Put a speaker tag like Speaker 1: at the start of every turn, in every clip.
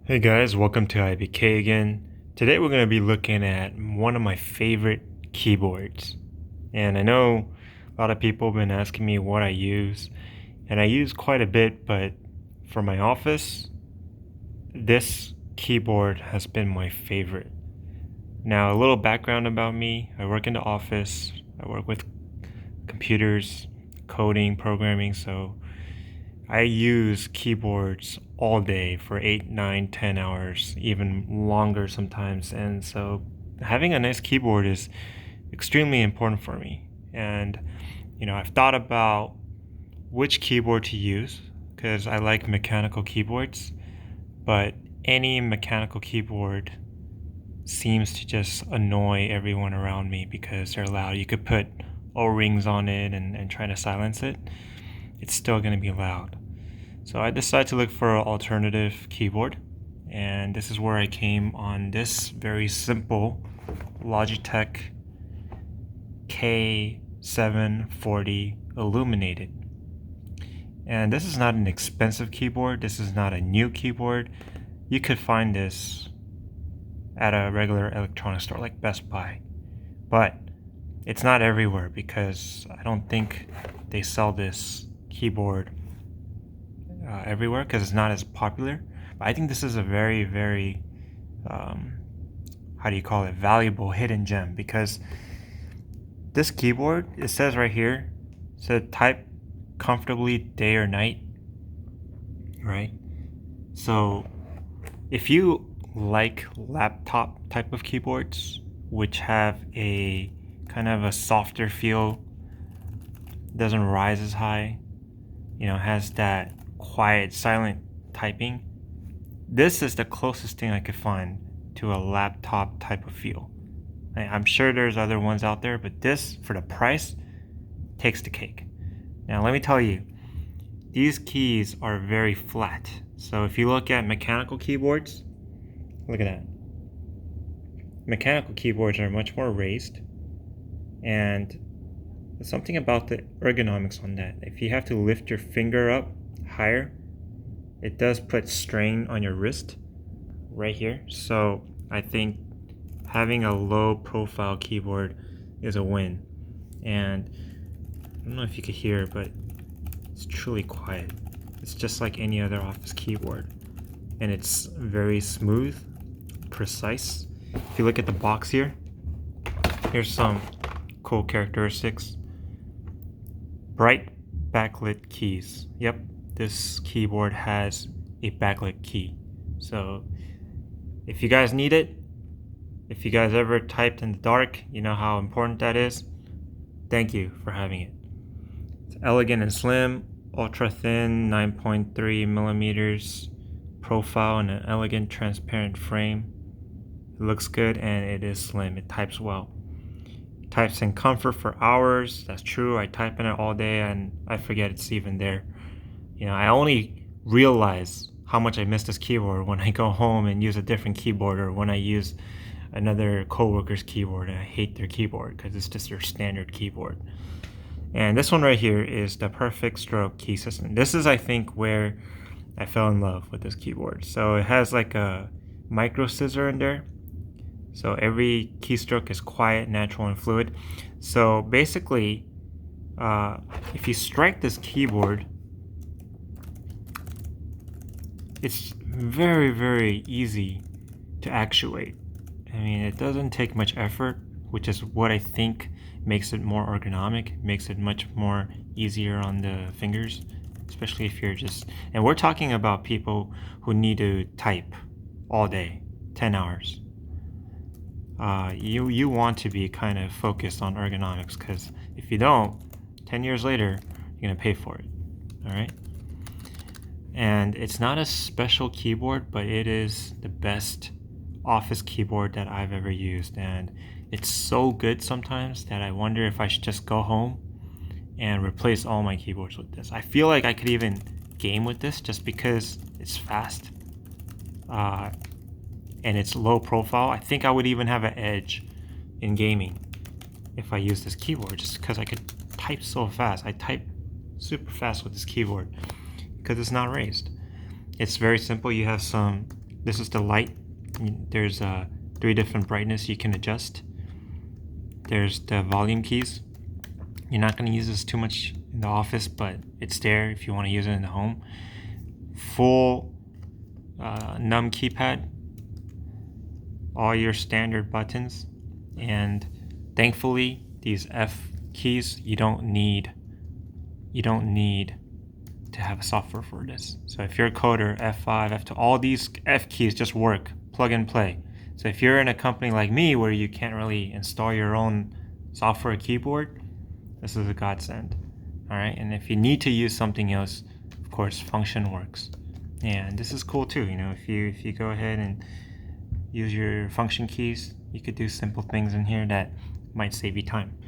Speaker 1: Hey guys, welcome to IBK again. Today we're going to be looking at one of my favorite keyboards. And I know a lot of people have been asking me what I use, and I use quite a bit, but for my office, this keyboard has been my favorite. Now, a little background about me. I work in the office. I work with computers, coding, programming, so I use keyboards all day for 8, 9, 10 hours, even longer sometimes. And so having a nice keyboard is extremely important for me. And, I've thought about which keyboard to use because I like mechanical keyboards, but any mechanical keyboard seems to just annoy everyone around me because they're loud. You could put O-rings on it and try to silence it. It's still going to be loud. So I decided to look for an alternative keyboard, and this is where I came on this very simple Logitech K740 Illuminated. And this is not an expensive keyboard. This is not a new keyboard. You could find this at a regular electronics store like Best Buy, but it's not everywhere because I don't think they sell this keyboard everywhere because it's not as popular. But I think this is a very, very how do you call it, valuable hidden gem, because this keyboard, it says right here, said type comfortably day or night, right? So if you like laptop type of keyboards which have a kind of a softer feel, doesn't rise as high, has that quiet, silent typing, this is the closest thing I could find to a laptop type of feel. I'm sure there's other ones out there, but this, for the price, takes the cake. Now, let me tell you, these keys are very flat. So if you look at mechanical keyboards, look at that. Mechanical keyboards are much more raised, and there's something about the ergonomics on that. If you have to lift your finger up higher, it does put strain on your wrist right here. So I think having a low profile keyboard is a win. And I don't know if you could hear, but it's truly quiet. It's just like any other office keyboard, and it's very smooth, precise. If you look at the box here, here's some cool characteristics. Bright backlit keys. Yep, this keyboard has a backlit key. So if you guys need it, if you guys ever typed in the dark, you know how important that is. Thank you for having it. It's elegant and slim, ultra thin, 9.3 millimeters profile, and an elegant transparent frame. It looks good and it is slim. It types well. It types in comfort for hours. That's true. I type in it all day and I forget it's even there. I only realize how much I miss this keyboard when I go home and use a different keyboard, or when I use another coworker's keyboard and I hate their keyboard because it's just their standard keyboard. And this one right here is the perfect stroke key system. This is, I think, where I fell in love with this keyboard. So it has like a micro scissor in there. So every keystroke is quiet, natural, and fluid. So basically, if you strike this keyboard, it's very, very easy to actuate. I mean, it doesn't take much effort, which is what I think makes it more ergonomic, makes it much more easier on the fingers, especially if you're just, and we're talking about people who need to type all day, 10 hours. You want to be kind of focused on ergonomics, because if you don't, 10 years later, you're going to pay for it, all right? And it's not a special keyboard, but it is the best office keyboard that I've ever used, and it's so good sometimes that I wonder if I should just go home and replace all my keyboards with this. I feel like I could even game with this just because it's fast and it's low profile. I think I would even have an edge in gaming if I use this keyboard, just because I could type so fast. I type super fast with this keyboard because it's not raised. It's very simple. You have some This is the light. There's 3 different brightness you can adjust. There's the volume keys. You're not going to use this too much in the office, but it's there if you want to use it in the home. Full numb keypad, all your standard buttons, and thankfully these F keys you don't need to have a software for this. So if you're a coder, F5, F2, all these F keys just work, plug and play. So if you're in a company like me where you can't really install your own software keyboard, this is a godsend. All right, and if you need to use something else, of course, function works. And this is cool too. You know, if you go ahead and use your function keys, you could do simple things in here that might save you time.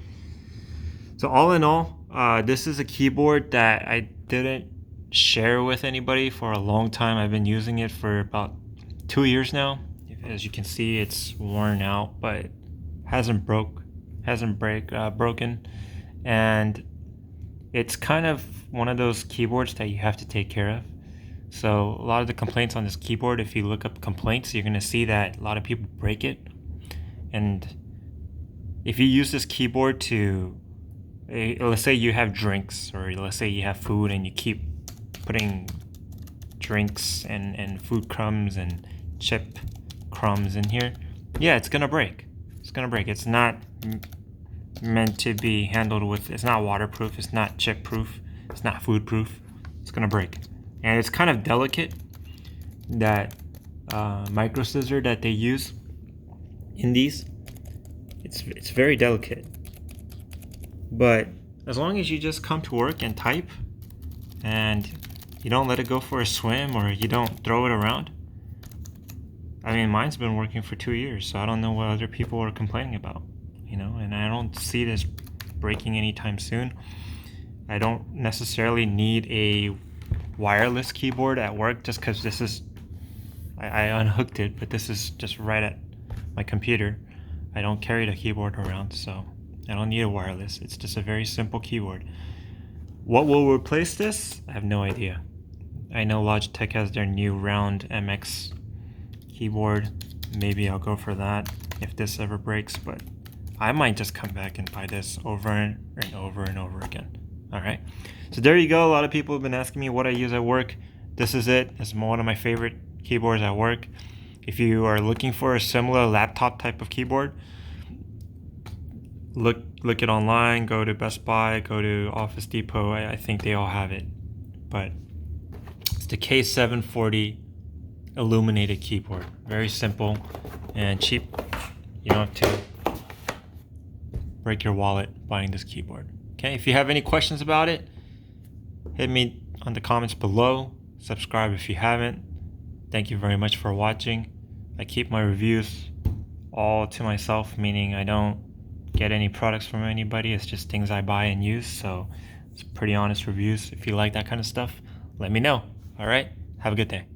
Speaker 1: So all in all, this is a keyboard that I didn't share with anybody for a long time. I've been using it for about 2 years now. As you can see, it's worn out, but hasn't broken. And it's kind of one of those keyboards that you have to take care of. So a lot of the complaints on this keyboard, if you look up complaints, you're going to see that a lot of people break it. And if you use this keyboard to, let's say you have drinks, or let's say you have food and you keep putting drinks and food crumbs and chip crumbs in here, yeah, it's going to break. It's going to break. It's not meant to be handled with, it's not waterproof, it's not chip proof, it's not food proof. It's going to break. And it's kind of delicate, that micro scissor that they use in these. It's very delicate. But as long as you just come to work and type, and you don't let it go for a swim, or you don't throw it around. I mean, mine's been working for 2 years, so I don't know what other people are complaining about, you know, and I don't see this breaking anytime soon. I don't necessarily need a wireless keyboard at work, just because this is, I unhooked it, but this is just right at my computer. I don't carry the keyboard around, so I don't need a wireless. It's just a very simple keyboard. What will replace this? I have no idea. I know Logitech has their new round MX keyboard. Maybe I'll go for that if this ever breaks, but I might just come back and buy this over and over and over again. All right, so there you go. A lot of people have been asking me what I use at work. This is it. It's one of my favorite keyboards at work. If you are looking for a similar laptop type of keyboard, look it online, go to Best Buy, go to Office Depot. I think they all have it. But it's the K740 Illuminated keyboard. Very simple and cheap. You don't have to break your wallet buying this keyboard. Okay, if you have any questions about it, hit me on the comments below. Subscribe if you haven't. Thank you very much for watching. I keep my reviews all to myself, meaning I don't get any products from anybody. It's just things I buy and use, so it's pretty honest reviews. If you like that kind of stuff, let me know. All right, have a good day.